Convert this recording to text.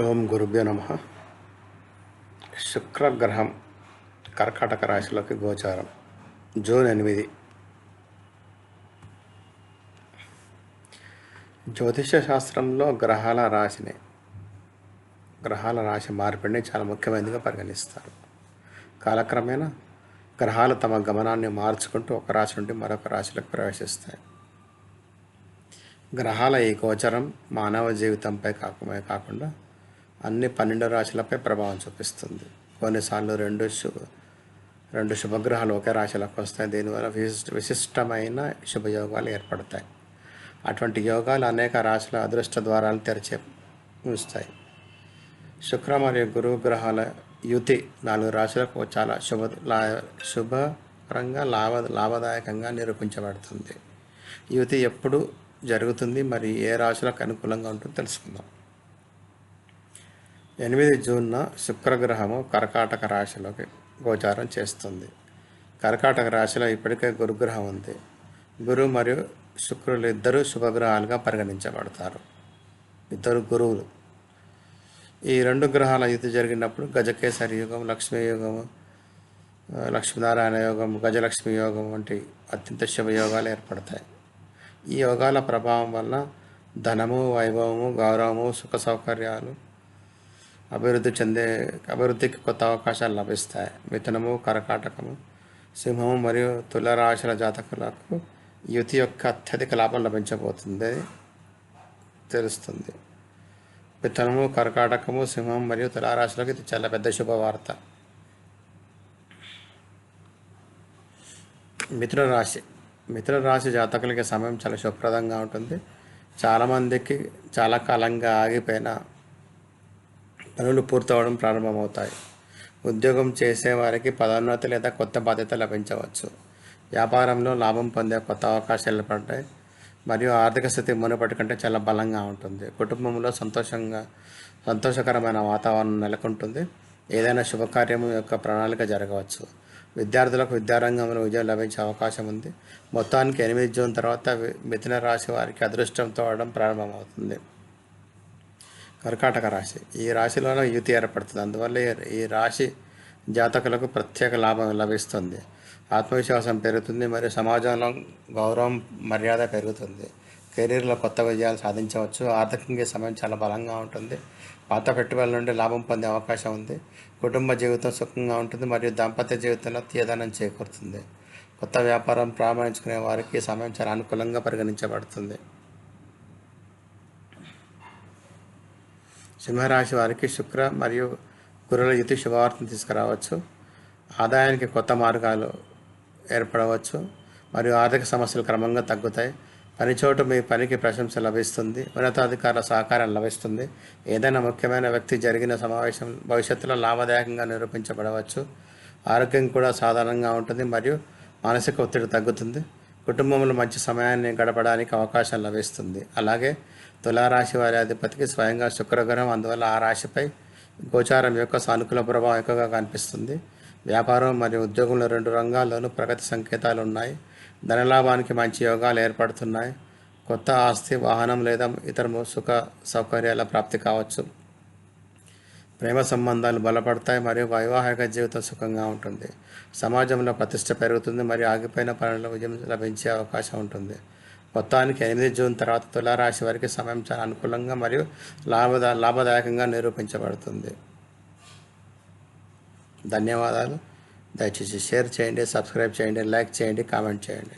ఓం గురుభ్యో నమః. శుక్రగ్రహం కర్కాటక రాశిలోకి గోచారం జూన్ 8. జ్యోతిష శాస్త్రంలో గ్రహాల రాశి మార్పిడిని చాలా ముఖ్యమైనదిగా పరిగణిస్తారు. కాలక్రమేణా గ్రహాలు తమ గమనాన్ని మార్చుకుంటూ ఒక రాశి నుండి మరొక రాశిలోకి ప్రవేశిస్తాయి. గ్రహాల ఈ గోచరం మానవ జీవితంపై కాకుండా అన్ని 12 రాశులపై ప్రభావం చూపిస్తుంది. కొన్నిసార్లు రెండు శుభగ్రహాలు ఒకే రాశిలోకి వస్తాయి. దీనివల్ల విశిష్టమైన శుభయోగాలు ఏర్పడతాయి. అటువంటి యోగాలు అనేక రాశుల అదృష్ట ద్వారాలు తెరిచి ఉంచుతాయి. శుక్ర మరియు గురువు గ్రహాల యుతి 4 రాశులకు చాలా శుభకరంగా లాభదాయకంగా నిరూపించబడుతుంది. యుతి ఎప్పుడు జరుగుతుంది మరి ఏ రాశులకు అనుకూలంగా ఉంటుందో తెలుసుకుందాం. 8 జూన్న శుక్రగ్రహము కర్కాటక రాశిలోకి గోచారం చేస్తుంది. కర్కాటక రాశిలో ఇప్పటికే గురుగ్రహం ఉంది. గురువు మరియు శుక్రులు ఇద్దరు శుభగ్రహాలుగా పరిగణించబడతారు. ఇద్దరు గురువులు. ఈ 2 గ్రహాల యుతి జరిగినప్పుడు గజకేసరి యోగం, లక్ష్మీ యోగము, లక్ష్మీనారాయణ యోగం, గజలక్ష్మి యోగం వంటి అత్యంత శుభయోగాలు ఏర్పడతాయి. ఈ యోగాల ప్రభావం వల్ల ధనము, వైభవము, గౌరవము, సుఖ సౌకర్యాలు అభివృద్ధికి కొత్త అవకాశాలు లభిస్తాయి. మిథునము, కర్కాటకము, సింహము మరియు తుల రాశుల జాతకులకు యుతి యొక్క అత్యధిక లాభం లభించబోతుంది తెలుస్తుంది. మిథునము, కర్కాటకము, సింహం మరియు తులారాశులకు ఇది చాలా పెద్ద శుభవార్త. మిథున రాశి జాతకులకి సమయం చాలా శుభప్రదంగా ఉంటుంది. చాలామందికి చాలా కాలంగా ఆగిపోయిన పనులు పూర్తవడం ప్రారంభమవుతాయి. ఉద్యోగం చేసేవారికి పదోన్నతి లేదా కొత్త బాధ్యత లభించవచ్చు. వ్యాపారంలో లాభం పొందే కొత్త అవకాశాలు ఏర్పడతాయి మరియు ఆర్థిక స్థితి మునుపటి కంటే చాలా బలంగా ఉంటుంది. కుటుంబంలో సంతోషకరమైన వాతావరణం నెలకొంటుంది. ఏదైనా శుభకార్యం యొక్క ప్రణాళిక జరగవచ్చు. విద్యార్థులకు విద్యారంగంలో విజయం లభించే అవకాశం ఉంది. మొత్తానికి 8 జూన్ తర్వాత మిథున రాశి వారికి అదృష్టంతో అవడం ప్రారంభమవుతుంది. కర్కాటక రాశి ఈ రాశిలోనే యుతి ఏర్పడుతుంది. అందువల్ల ఈ రాశి జాతకులకు ప్రత్యేక లాభం లభిస్తుంది. ఆత్మవిశ్వాసం పెరుగుతుంది మరియు సమాజంలో గౌరవం, మర్యాద పెరుగుతుంది. కెరీర్లో కొత్త విజయాలు సాధించవచ్చు. ఆర్థికంగా సమయం చాలా బలంగా ఉంటుంది. పాత పెట్టుబడుల నుండి లాభం పొందే అవకాశం ఉంది. కుటుంబ జీవితం సుఖంగా ఉంటుంది మరియు దాంపత్య జీవితంలో తీయదనం చేకూరుతుంది. కొత్త వ్యాపారం ప్రారంభించుకునే వారికి సమయం చాలా అనుకూలంగా పరిగణించబడుతుంది. సింహరాశి వారికి శుక్ర మరియు గురువుల యుతి శుభవార్తను తీసుకురావచ్చు. ఆదాయానికి కొత్త మార్గాలు ఏర్పడవచ్చు మరియు ఆర్థిక సమస్యలు క్రమంగా తగ్గుతాయి. పనిచోటు మీ పనికి ప్రశంస లభిస్తుంది. ఉన్నతాధికారుల సహకారం లభిస్తుంది. ఏదైనా ముఖ్యమైన వ్యక్తి జరిగిన సమావేశం భవిష్యత్తులో లాభదాయకంగా నిరూపించబడవచ్చు. ఆరోగ్యం కూడా సాధారణంగా ఉంటుంది మరియు మానసిక ఒత్తిడి తగ్గుతుంది. కుటుంబంలో మంచి సమయాన్ని గడపడానికి అవకాశం లభిస్తుంది. అలాగే తులారాశి వారి అధిపతికి స్వయంగా శుక్రగ్రహం, అందువల్ల ఆ రాశిపై గోచారం యొక్క సానుకూల ప్రభావం ఎక్కువగా కనిపిస్తుంది. వ్యాపారం మరియు ఉద్యోగంలో 2 రంగాల్లోనూ ప్రగతి సంకేతాలు ఉన్నాయి. ధనలాభానికి మంచి యోగాలు ఏర్పడుతున్నాయి. కొత్త ఆస్తి, వాహనం లేదా ఇతర సుఖ సౌకర్యాల ప్రాప్తి కావచ్చు. ప్రేమ సంబంధాలు బలపడతాయి మరియు వైవాహిక జీవితం సుఖంగా ఉంటుంది. సమాజంలో ప్రతిష్ట పెరుగుతుంది మరియు ఆగిపోయిన పనుల్లో విజయం లభించే అవకాశం ఉంటుంది. మొత్తానికి 8 జూన్ తర్వాత తులారాశి వారికి సమయం చాలా అనుకూలంగా మరియు లాభదాయకంగా నిరూపించబడుతుంది. ధన్యవాదాలు. దయచేసి షేర్ చేయండి, సబ్స్క్రైబ్ చేయండి, లైక్ చేయండి, కామెంట్ చేయండి.